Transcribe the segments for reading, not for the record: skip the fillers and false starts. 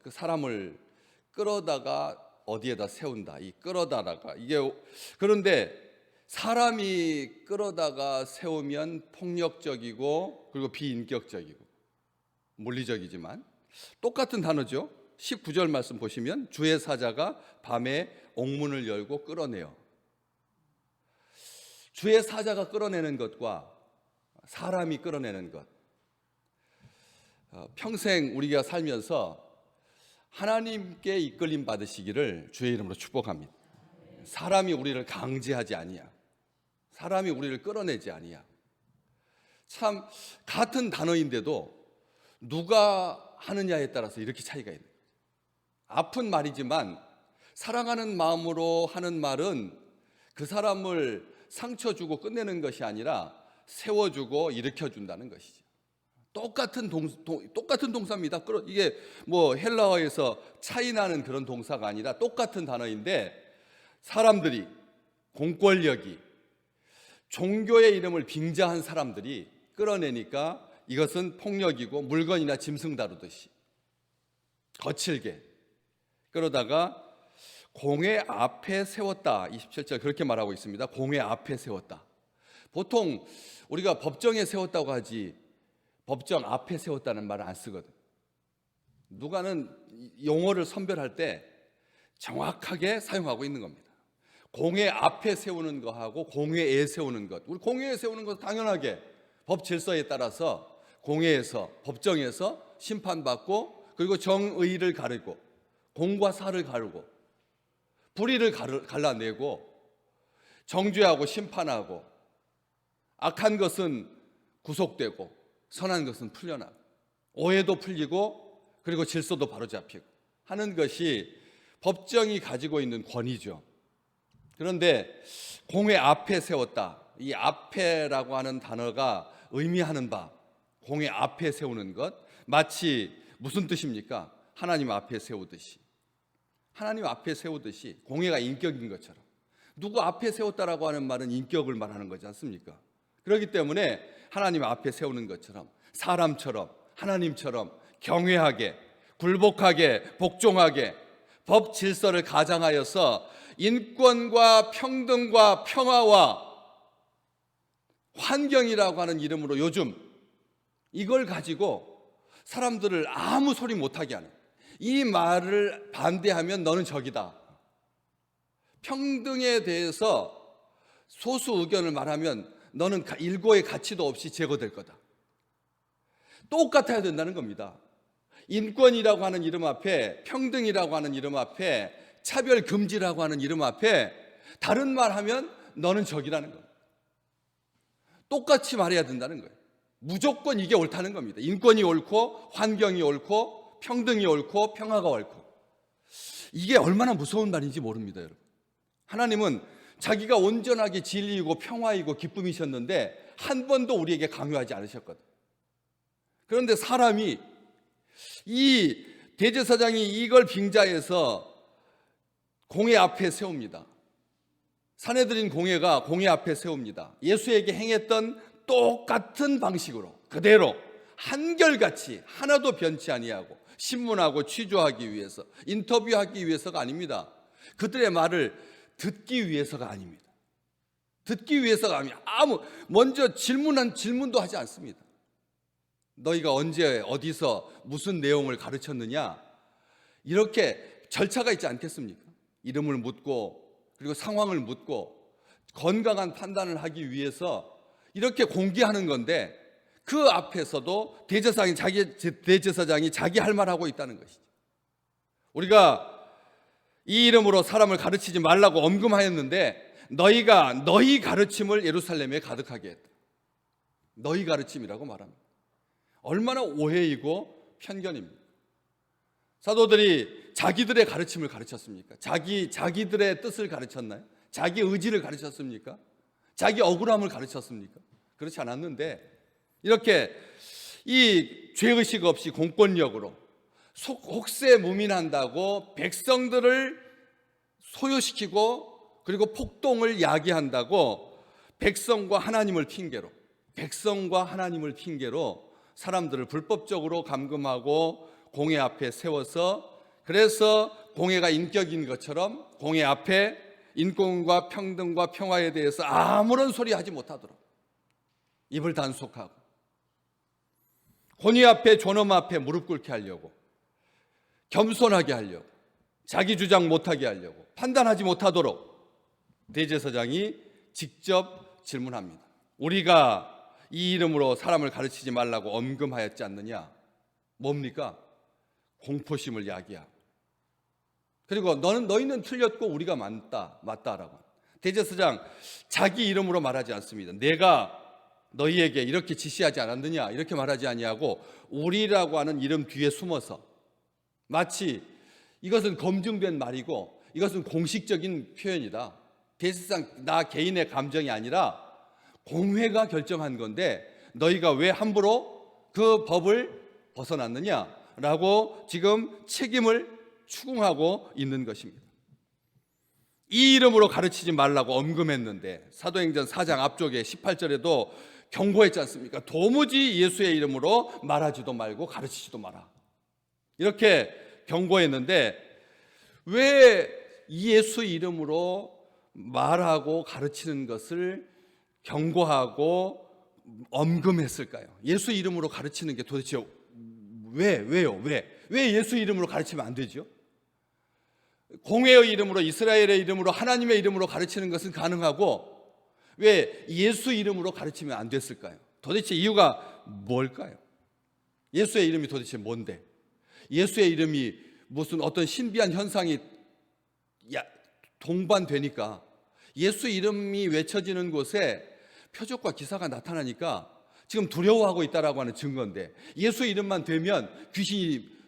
그 사람을 끌어다가 어디에다 세운다. 이 끌어다가 이게 그런데 사람이 끌어다가 세우면 폭력적이고 그리고 비인격적이고 물리적이지만 똑같은 단어죠. 19절 말씀 보시면 주의 사자가 밤에 옥문을 열고 끌어내요. 주의 사자가 끌어내는 것과 사람이 끌어내는 것, 평생 우리가 살면서 하나님께 이끌림 받으시기를 주의 이름으로 축복합니다. 사람이 우리를 강제하지 아니야. 사람이 우리를 끌어내지 아니야. 참 같은 단어인데도 누가 하느냐에 따라서 이렇게 차이가 있는 거예요. 아픈 말이지만 사랑하는 마음으로 하는 말은 그 사람을 상처 주고 끝내는 것이 아니라 세워주고 일으켜준다는 것이죠. 똑같은 동사입니다. 이게 뭐 헬라어에서 차이 나는 그런 동사가 아니라 똑같은 단어인데 사람들이, 공권력이, 종교의 이름을 빙자한 사람들이 끌어내니까 이것은 폭력이고 물건이나 짐승 다루듯이 거칠게 끌어다가 공회 앞에 세웠다. 27절 그렇게 말하고 있습니다. 공회 앞에 세웠다. 보통 우리가 법정에 세웠다고 하지 법정 앞에 세웠다는 말을 안 쓰거든. 누가는 용어를 선별할 때 정확하게 사용하고 있는 겁니다. 공회 앞에 세우는 거하고 공회에 세우는 것. 우리 공회에 세우는 것 당연하게 법 질서에 따라서 공회에서 법정에서 심판받고 그리고 정의를 가르고 공과 사를 가르고 불의를 갈라내고 정죄하고 심판하고 악한 것은 구속되고 선한 것은 풀려나고 오해도 풀리고 그리고 질서도 바로잡히고 하는 것이 법정이 가지고 있는 권위죠. 그런데 공회 앞에 세웠다. 이 앞에라고 하는 단어가 의미하는 바 공회 앞에 세우는 것 마치 무슨 뜻입니까? 하나님 앞에 세우듯이 하나님 앞에 세우듯이 공회가 인격인 것처럼 누구 앞에 세웠다라고 하는 말은 인격을 말하는 거지 않습니까? 그렇기 때문에 하나님 앞에 세우는 것처럼 사람처럼 하나님처럼 경외하게 굴복하게 복종하게 법 질서를 가장하여서 인권과 평등과 평화와 환경이라고 하는 이름으로 요즘 이걸 가지고 사람들을 아무 소리 못하게 하는 이 말을 반대하면 너는 적이다. 평등에 대해서 소수 의견을 말하면 너는 일고의 가치도 없이 제거될 거다. 똑같아야 된다는 겁니다. 인권이라고 하는 이름 앞에 평등이라고 하는 이름 앞에 차별 금지라고 하는 이름 앞에 다른 말 하면 너는 적이라는 겁니다. 똑같이 말해야 된다는 거예요. 무조건 이게 옳다는 겁니다. 인권이 옳고 환경이 옳고 평등이 옳고 평화가 옳고 이게 얼마나 무서운 말인지 모릅니다, 여러분. 하나님은 자기가 온전하게 진리이고 평화이고 기쁨이셨는데 한 번도 우리에게 강요하지 않으셨거든. 그런데 사람이 이 대제사장이 이걸 빙자해서 공회 앞에 세웁니다. 사내들인 공회가 공회 앞에 세웁니다. 예수에게 행했던 똑같은 방식으로 그대로 한결같이 하나도 변치 아니하고 신문하고 취조하기 위해서 인터뷰하기 위해서가 아닙니다. 그들의 말을 듣기 위해서가 아닙니다. 듣기 위해서가 아닙니다. 먼저 질문도 하지 않습니다. 너희가 언제 어디서 무슨 내용을 가르쳤느냐 이렇게 절차가 있지 않겠습니까? 이름을 묻고 그리고 상황을 묻고 건강한 판단을 하기 위해서 이렇게 공개하는 건데 그 앞에서도 대제사장이 자기 할 말하고 있다는 것이죠. 우리가 이 이름으로 사람을 가르치지 말라고 엄금하였는데 너희가 너희 가르침을 예루살렘에 가득하게 했다. 너희 가르침이라고 말합니다. 얼마나 오해이고 편견입니다. 사도들이 자기들의 가르침을 가르쳤습니까? 자기들의 뜻을 가르쳤나요? 자기 의지를 가르쳤습니까? 자기 억울함을 가르쳤습니까? 그렇지 않았는데 이렇게 이 죄의식 없이 공권력으로 혹세무민한다고 백성들을 소요시키고 그리고 폭동을 야기한다고 백성과 하나님을 핑계로 사람들을 불법적으로 감금하고 공회 앞에 세워서 그래서 공회가 인격인 것처럼 공회 앞에 인권과 평등과 평화에 대해서 아무런 소리 하지 못하도록 입을 단속하고, 혼의 앞에 존엄 앞에 무릎 꿇게 하려고, 겸손하게 하려고, 자기 주장 못하게 하려고, 판단하지 못하도록 대제사장이 직접 질문합니다. 우리가 이 이름으로 사람을 가르치지 말라고 엄금하였지 않느냐? 뭡니까? 공포심을 야기하고, 그리고 너희는 틀렸고 우리가 맞다라고. 대제사장 자기 이름으로 말하지 않습니다. 내가 너희에게 이렇게 지시하지 않았느냐 이렇게 말하지 아니하고 우리라고 하는 이름 뒤에 숨어서, 마치 이것은 검증된 말이고 이것은 공식적인 표현이다, 대제사장 나 개인의 감정이 아니라 공회가 결정한 건데 너희가 왜 함부로 그 법을 벗어났느냐라고 지금 책임을 추궁하고 있는 것입니다. 이 이름으로 가르치지 말라고 엄금했는데 사도행전 4장 앞쪽에 18절에도 경고했지 않습니까? 도무지 예수의 이름으로 말하지도 말고 가르치지도 마라, 이렇게 경고했는데 왜 예수 이름으로 말하고 가르치는 것을 경고하고 엄금했을까요? 예수 이름으로 가르치는 게 도대체 왜요? 왜 예수 이름으로 가르치면 안 되죠? 공회의 이름으로, 이스라엘의 이름으로, 하나님의 이름으로 가르치는 것은 가능하고 왜 예수 이름으로 가르치면 안 됐을까요? 도대체 이유가 뭘까요? 예수의 이름이 도대체 뭔데? 예수의 이름이 무슨 어떤 신비한 현상이 동반되니까, 예수 이름이 외쳐지는 곳에 표적과 기사가 나타나니까 지금 두려워하고 있다라고 하는 증거인데, 예수 이름만 되면 귀신이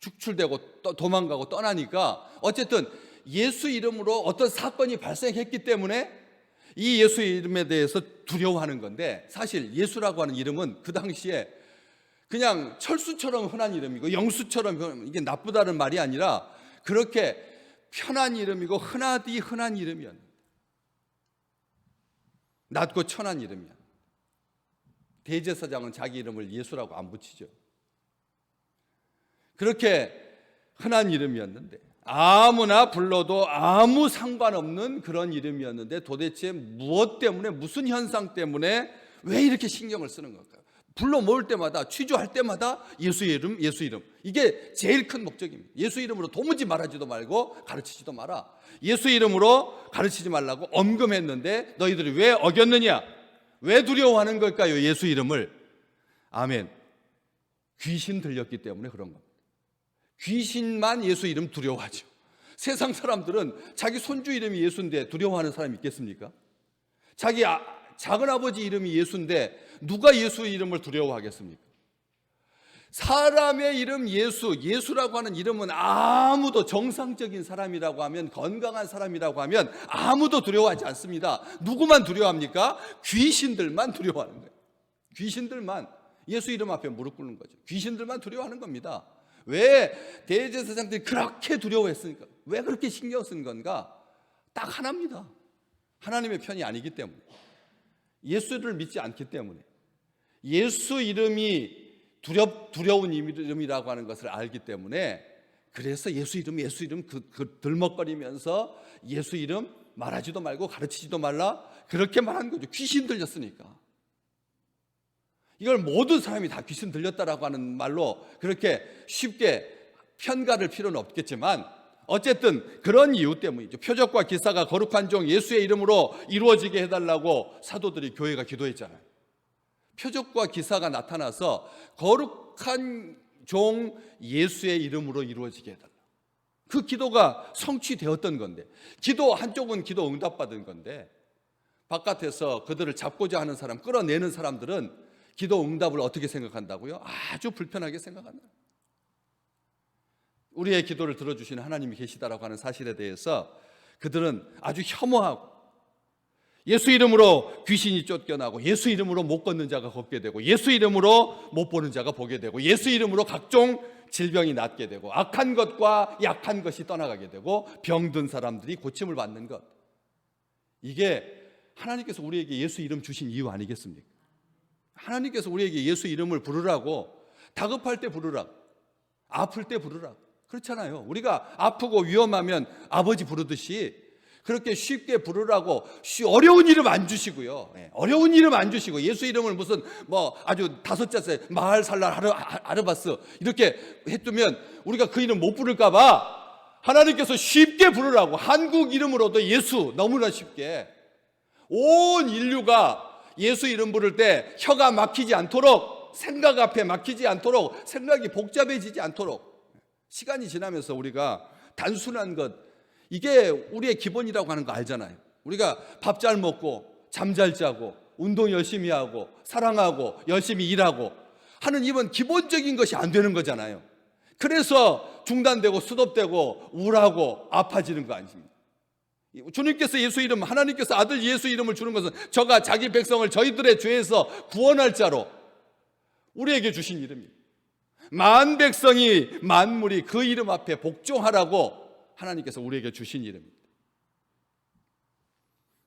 축출되고 도망가고 떠나니까 어쨌든 예수 이름으로 어떤 사건이 발생했기 때문에 이 예수 이름에 대해서 두려워하는 건데, 사실 예수라고 하는 이름은 그 당시에 그냥 철수처럼 흔한 이름이고 영수처럼, 이게 나쁘다는 말이 아니라 그렇게 편한 이름이고 흔하디 흔한 이름이었는데, 낮고 천한 이름이야. 대제사장은 자기 이름을 예수라고 안 붙이죠. 그렇게 흔한 이름이었는데, 아무나 불러도 아무 상관없는 그런 이름이었는데 도대체 무엇 때문에, 무슨 현상 때문에 왜 이렇게 신경을 쓰는 걸까요? 불러 모을 때마다, 취조할 때마다 예수 이름, 예수 이름, 이게 제일 큰 목적입니다. 예수 이름으로 도무지 말하지도 말고 가르치지도 마라. 예수 이름으로 가르치지 말라고 엄금했는데 너희들이 왜 어겼느냐? 왜 두려워하는 걸까요? 예수 이름을. 아멘. 귀신 들렸기 때문에 그런 겁니다. 귀신만 예수 이름 두려워하죠. 세상 사람들은 자기 손주 이름이 예수인데 두려워하는 사람이 있겠습니까? 자기 작은아버지 이름이 예수인데 누가 예수 이름을 두려워하겠습니까? 사람의 이름 예수라고 하는 이름은 아무도, 정상적인 사람이라고 하면, 건강한 사람이라고 하면 아무도 두려워하지 않습니다. 누구만 두려워합니까? 귀신들만 두려워하는 거예요. 귀신들만 예수 이름 앞에 무릎 꿇는 거죠. 귀신들만 두려워하는 겁니다. 왜 대제사장들이 그렇게 두려워했습니까? 왜 그렇게 신경 쓴 건가? 딱 하나입니다. 하나님의 편이 아니기 때문에, 예수를 믿지 않기 때문에, 예수 이름이 두려운 이름이라고 하는 것을 알기 때문에, 그래서 예수 이름 들먹거리면서 예수 이름 말하지도 말고 가르치지도 말라, 그렇게 말한 거죠. 귀신 들렸으니까. 이걸 모든 사람이 다 귀신 들렸다라고 하는 말로 그렇게 쉽게 편가를 필요는 없겠지만 어쨌든 그런 이유 때문이죠. 표적과 기사가 거룩한 종 예수의 이름으로 이루어지게 해달라고 사도들이 교회가 기도했잖아요. 표적과 기사가 나타나서 거룩한 종 예수의 이름으로 이루어지게 해달라. 그 기도가 성취되었던 건데, 기도 한쪽은 기도 응답받은 건데, 바깥에서 그들을 잡고자 하는 사람, 끌어내는 사람들은 기도 응답을 어떻게 생각한다고요? 아주 불편하게 생각한다. 우리의 기도를 들어주시는 하나님이 계시다라고 하는 사실에 대해서 그들은 아주 혐오하고, 예수 이름으로 귀신이 쫓겨나고, 예수 이름으로 못 걷는 자가 걷게 되고, 예수 이름으로 못 보는 자가 보게 되고, 예수 이름으로 각종 질병이 낫게 되고, 악한 것과 약한 것이 떠나가게 되고, 병든 사람들이 고침을 받는 것, 이게 하나님께서 우리에게 예수 이름 주신 이유 아니겠습니까? 하나님께서 우리에게 예수 이름을 부르라고, 다급할 때 부르라고, 아플 때 부르라고, 그렇잖아요. 우리가 아프고 위험하면 아버지 부르듯이 그렇게 쉽게 부르라고 어려운 이름 안 주시고요. 어려운 이름 안 주시고 예수 이름을 무슨 뭐 아주 다섯 자세 마할 살랄 아르바스 이렇게 해두면 우리가 그 이름 못 부를까 봐 하나님께서 쉽게 부르라고 한국 이름으로도 예수 너무나 쉽게 온 인류가 예수 이름 부를 때 혀가 막히지 않도록 생각 앞에 막히지 않도록 생각이 복잡해지지 않도록 시간이 지나면서 우리가 단순한 것 이게 우리의 기본이라고 하는 거 알잖아요. 우리가 밥 잘 먹고 잠 잘 자고 운동 열심히 하고 사랑하고 열심히 일하고 하는 이번 기본적인 것이 안 되는 거잖아요. 그래서 중단되고 수dob되고 우울하고 아파지는 거 아닙니까? 주님께서 예수 이름 하나님께서 아들 예수 이름을 주는 것은 저가 자기 백성을 저희들의 죄에서 구원할 자로 우리에게 주신 이름입니다. 만 백성이 만물이 그 이름 앞에 복종하라고 하나님께서 우리에게 주신 이름입니다.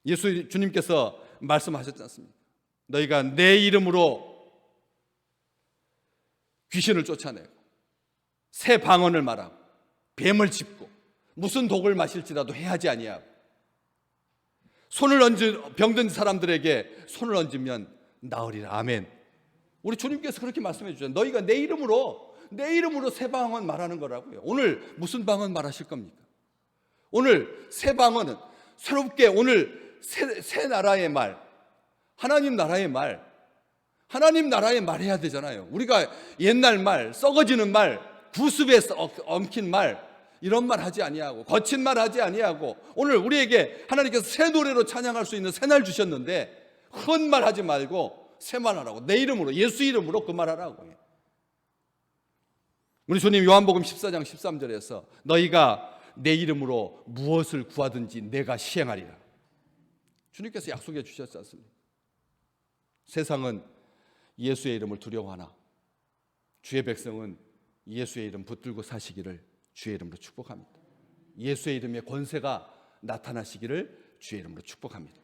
예수 주님께서 말씀하셨지 않습니까? 너희가 내 이름으로 귀신을 쫓아내고 새 방언을 말하고 뱀을 짚고 무슨 독을 마실지라도 해하지 아니하고 손을 얹은 병든 사람들에게 손을 얹으면 나으리라. 아멘. 우리 주님께서 그렇게 말씀해 주셨어요. 너희가 내 이름으로 새 방언 말하는 거라고요. 오늘 무슨 방언 말하실 겁니까? 오늘 새 방언은 새롭게 오늘 새 나라의 말, 하나님 나라의 말, 하나님 나라의 말 해야 되잖아요. 우리가 옛날 말, 썩어지는 말, 구습에 엉킨 말 이런 말 하지 아니하고 거친 말 하지 아니하고 오늘 우리에게 하나님께서 새 노래로 찬양할 수 있는 새 날 주셨는데 큰 말 하지 말고 새 말 하라고 내 이름으로 예수 이름으로 그 말 하라고. 우리 주님 요한복음 14장 13절에서 너희가 내 이름으로 무엇을 구하든지 내가 시행하리라. 주님께서 약속해 주셨지 않습니까? 세상은 예수의 이름을 두려워하나 주의 백성은 예수의 이름 붙들고 사시기를 주의 이름으로 축복합니다. 예수의 이름의 권세가 나타나시기를 주의 이름으로 축복합니다.